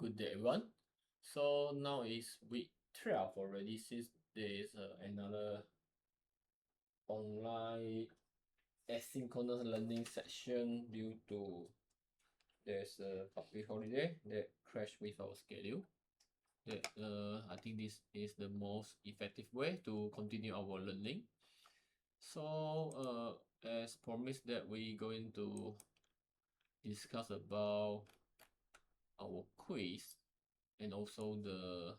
Good day, everyone. So now is week 12 already, since there is another online asynchronous learning section due to there's a public holiday that crashed with our schedule. That I think this is the most effective way to continue our learning. So as promised that we going to discuss about our quiz and also the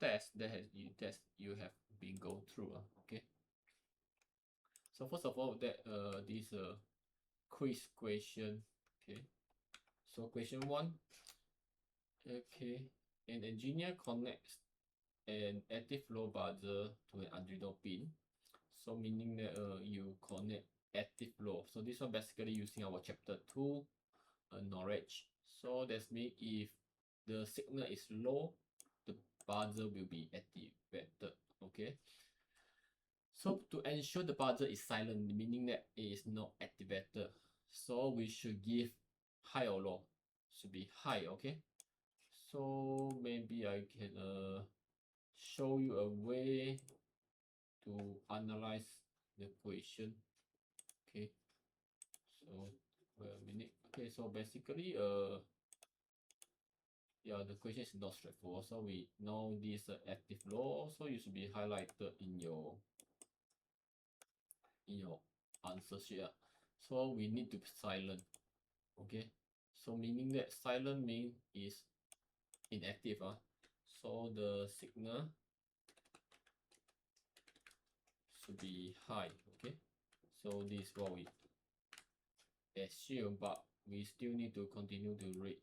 test you have been go through. Okay. So first of all, that this quiz question. Okay. So question one. Okay. An engineer connects an active flow buzzer to an Arduino pin. So meaning that you connect active flow. So this one basically using our chapter 2 knowledge. So that's mean if the signal is low, the buzzer will be activated. Okay. So to ensure the buzzer is silent, meaning that it is not activated, so we should give high or low. Should be high, okay? So maybe I can show you a way to analyze the question. Okay. So wait a minute. Okay, so basically yeah, the question is not straightforward. So we know this active low, so you should be highlighted in your answers here. So we need to be silent. Okay, so meaning that silent mean is inactive. So the signal should be high. Okay, so this is what we assume, but we still need to continue to read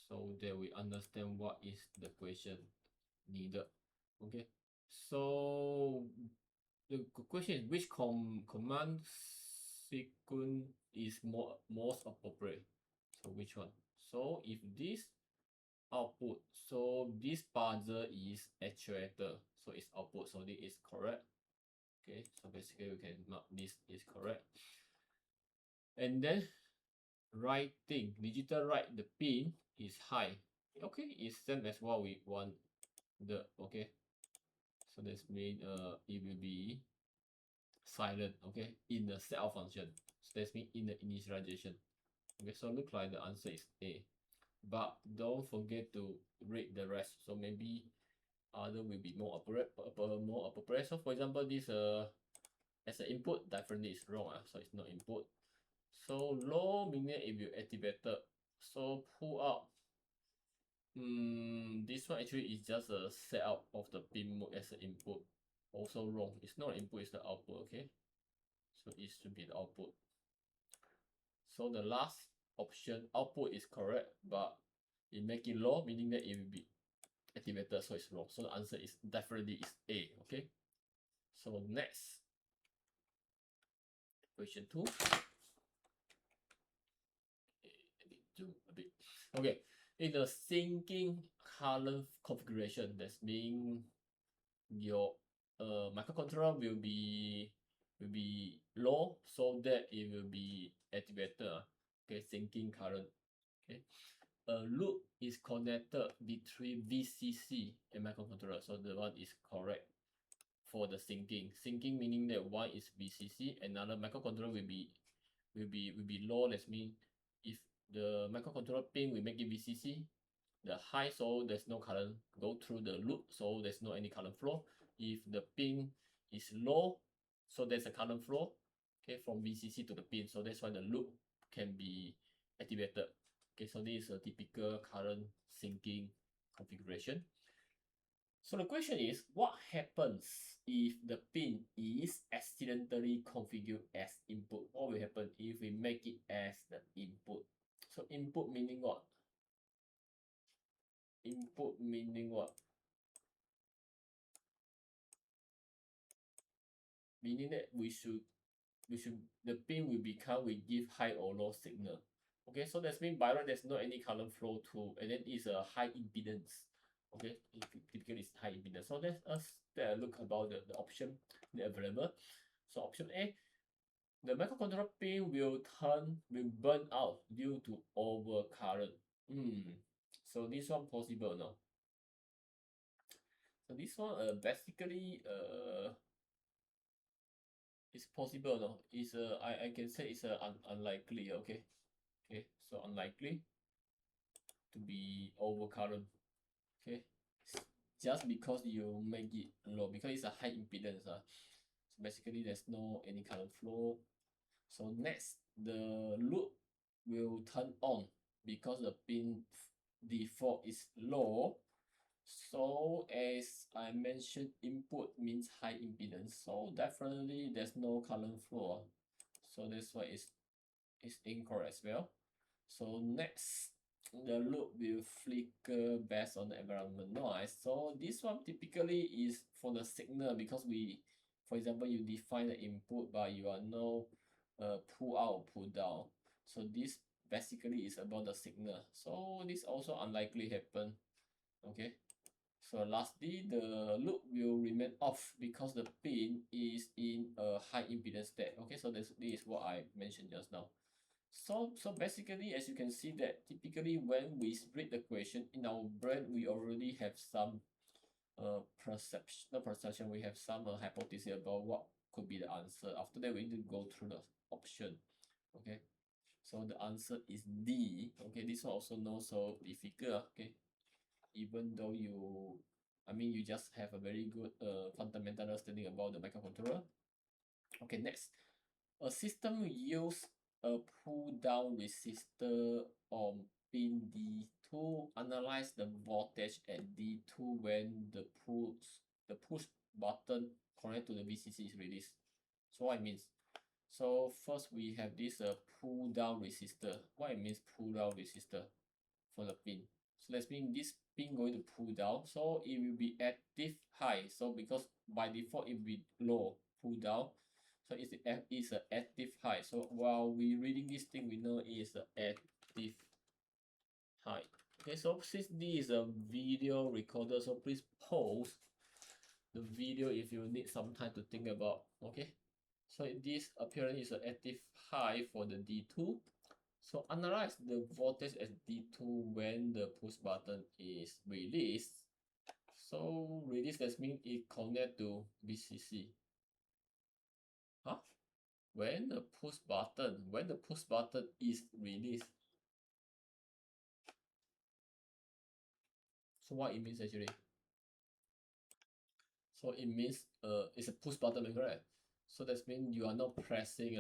so that we understand what is the question needed. Okay, so the question is which command sequence is most appropriate. So which one? So if this output, so this buzzer is actuator, so it's output, so this is correct. Okay, so basically we can mark this is correct. And then writing, digital write, the pin is high. Okay, it's same as what we want the. Okay, so that's mean it will be silent. Okay, in the setup function, so that's mean in the initialization. Okay, so look like the answer is A, but don't forget to read the rest. So maybe other will be more appropriate. So for example, this as an input definitely is wrong. So it's not input. So low meaning it will activated. So pull out. This one actually is just a setup of the pin mode as an input. Also wrong. It's not input, it's the output. Okay. So it should be the output. So the last option output is correct, but it make it low, meaning that it will be activated, so it's wrong. So the answer is definitely is A. Okay. So next question 2. A bit. Okay. In the sinking current configuration, that's mean your microcontroller will be low so that it will be activated. Okay, sinking current. Okay. A loop is connected between VCC and microcontroller, so the one is correct for the syncing. Syncing meaning that one is VCC, another microcontroller will be low. That means if the microcontroller pin will make it VCC, the high, so there's no current go through the loop, so there's no any current flow. If the pin is low, so there's a current flow, okay, from VCC to the pin, so that's why the loop can be activated. Okay, so this is a typical current syncing configuration. So the question is, what happens if the pin is accidentally configured as input? What will happen if we make it as the input? So input meaning what? Input meaning what? Meaning that the pin will become, we give high or low signal. Okay, so that's mean by right there's no any current flow through, and then it's a high impedance. Okay, typically it's high impedance. So let's us take a look about the option available. So option A, the microcontroller pin will burn out due to overcurrent. So this one possible no? So this one basically it's possible no? It's I can say it's unlikely, okay? Okay, so unlikely to be overcurrent. Okay, just because you make it low because it's a high impedance. So basically there's no any current flow. So next the loop will turn on because the pin default is low. So as I mentioned, input means high impedance. So definitely there's no current flow. So that's why it's incorrect as well. So next, the loop will flicker based on the environment noise. So this one typically is for the signal because for example, you define the input but you are no pull out, pull down. So this basically is about the signal. So this also unlikely happen. Okay. So lastly, the loop will remain off because the pin is in a high impedance state. Okay, so this is what I mentioned just now. So basically, as you can see that typically when we read the question in our brain, we already have some perception, not perception, we have some hypothesis about what could be the answer. After that, we need to go through the option. Okay, so the answer is D. Okay, this one also not so difficult. Okay, even though you just have a very good fundamental understanding about the microcontroller. Okay, next. A system use a pull-down resistor on pin D to analyze the voltage at D2 when the push button connected to the VCC is released. So what it means? So first we have this pull-down resistor. What it means pull-down resistor for the pin? So that means this pin going to pull down, so it will be active high. So because by default it will be low pull down, so it's a active high. So while we reading this thing, we know it is a active high. Okay, so since this is a video recorder, so please pause the video if you need some time to think about. Okay, so this apparently is an active high for the D2. So analyze the voltage at D2 when the push button is released. So release that means it connect to VCC. Huh? When the push button is released. So what it means actually? So it means it's a push button, correct? So that means you are not pressing.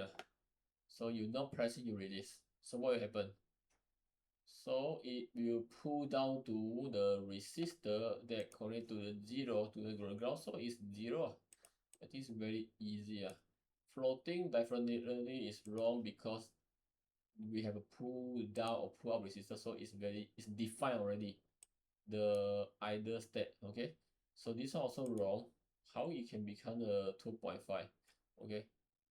So you're not pressing, you release. So what will happen? So it will pull down to the resistor that connect to the zero to the ground. So it's zero. It is very easy. Floating definitely is wrong because we have a pull down or pull up resistor. So it's defined already. The idle state. Okay. So this one also wrong. How it can become a 2.5? Okay.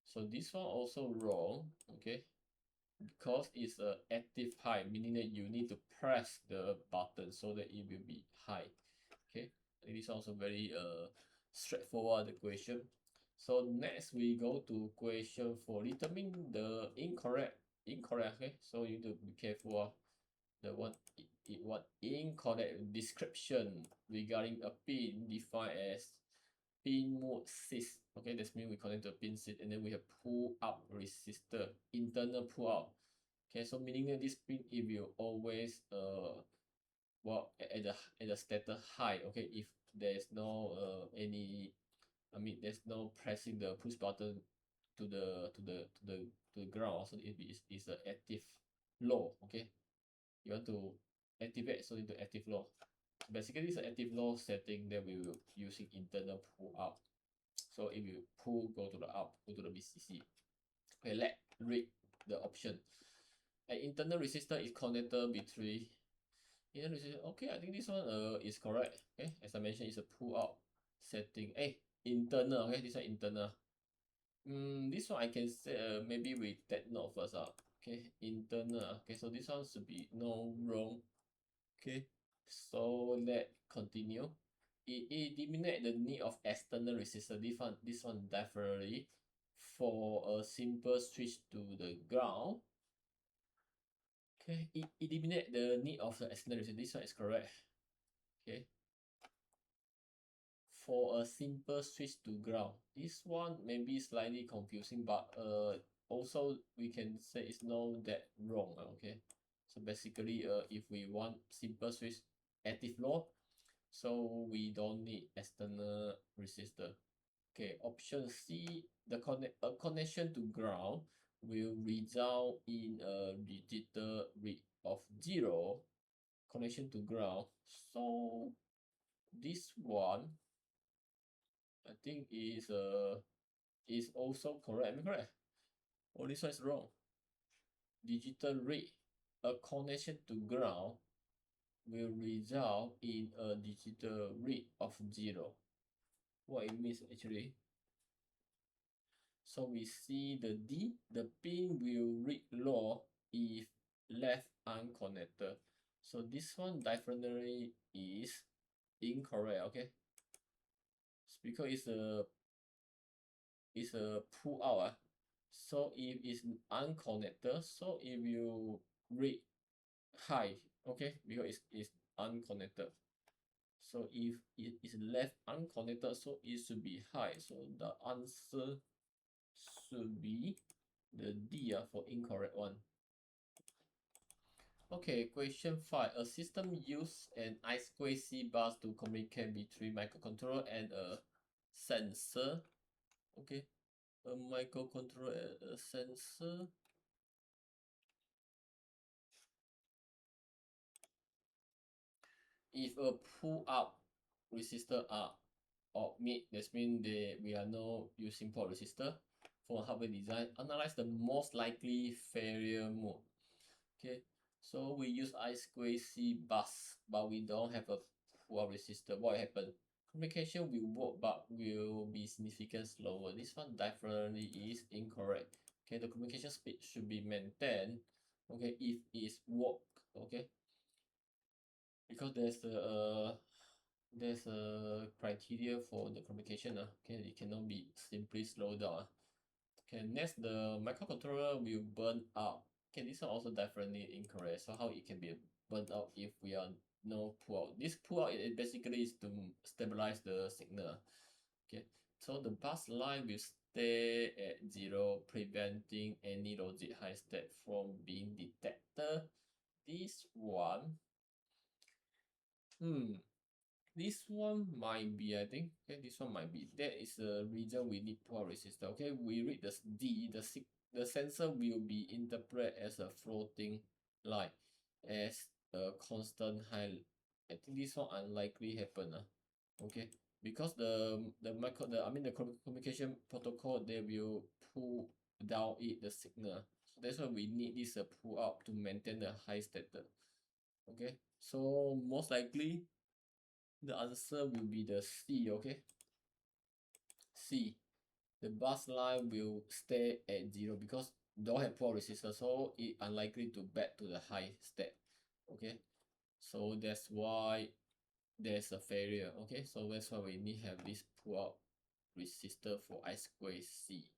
So this one also wrong. Okay, because it's a active high, meaning that you need to press the button so that it will be high. Okay, it is also very straightforward the question. So next we go to question 4. Determine the incorrect. Okay, so you need to be careful. The what incorrect description regarding a pin defined as pin mode 6. Okay, that's mean we connect to a pin 6 and then we have pull up resistor, internal pull out. Okay, so meaning that this pin it will always at the status high. Okay, if there's no there's no pressing the push button to the ground, so it's a active low. Okay, you want to activate, so into active low. Basically it's an active low setting that we will using internal pull out. So if you pull, go to the up, go to the VCC. Okay, let's read the option. An internal resistor is connected between internal resistor. Okay, I think this one is correct. Okay, as I mentioned, it's a pull out setting. Internal. Okay, this one internal. This one I can say maybe we take note first. Okay, internal. Okay, so this one should be no wrong. Okay, so let continue. It eliminate the need of external resistor. This one definitely for a simple switch to the ground. Okay, eliminate the need of the external resistor. This one is correct. Okay. For a simple switch to ground, this one may be slightly confusing, but also we can say it's not that wrong. Okay, so basically if we want simple switch active load, so we don't need external resistor. Okay, option C, a connection to ground will result in a digital read of 0 connection to ground. So this one I think is also correct. Am I correct? Oh, this one is wrong. Digital read, a connection to ground will result in a digital read of 0. What it means actually? So we see the D, the pin will read low if left unconnected. So this one definitely is incorrect. Okay, because it's a pull out. So if it's unconnected, so it will read high. Okay, because it's unconnected. So if it is left unconnected, so it should be high. So the answer should be the D for incorrect one. Okay, question 5. A system use an I2C bus to communicate between microcontroller and a sensor. Okay, a microcontroller and a sensor. If a pull up resistor are omit, that means we are not using port resistor for hardware design. Analyze the most likely failure mode. Okay, so we use I2C bus, but we don't have a pull up resistor. What happened? Communication will work, but will be significantly slower. This one definitely is incorrect. Okay, the communication speed should be maintained. Okay, if it's work. Okay, because there's a criteria for the communication. Okay, it cannot be simply slowed down. Okay, next, the microcontroller will burn out. Okay, this one also definitely incorrect. So how it can be burnt out if we are no pull out? This pull out it basically is to stabilize the signal. Okay, so the bus line will stay at 0, preventing any logic high state from being detected. This one, this one might be, I think. Okay, this one might be. That is the reason we need pull resistor. Okay, we read the D. The sensor will be interpreted as a floating line, as a constant high. I think this one unlikely happen. Okay, because the communication protocol, they will pull down the signal. So that's why we need this pull up to maintain the high status. Okay, so most likely the answer will be the C. Okay, C. The bus line will stay at 0 because don't have pole resistance, so it unlikely to back to the high state. Okay, so that's why there's a failure. Okay, so that's why we need have this pull out resistor for I2C.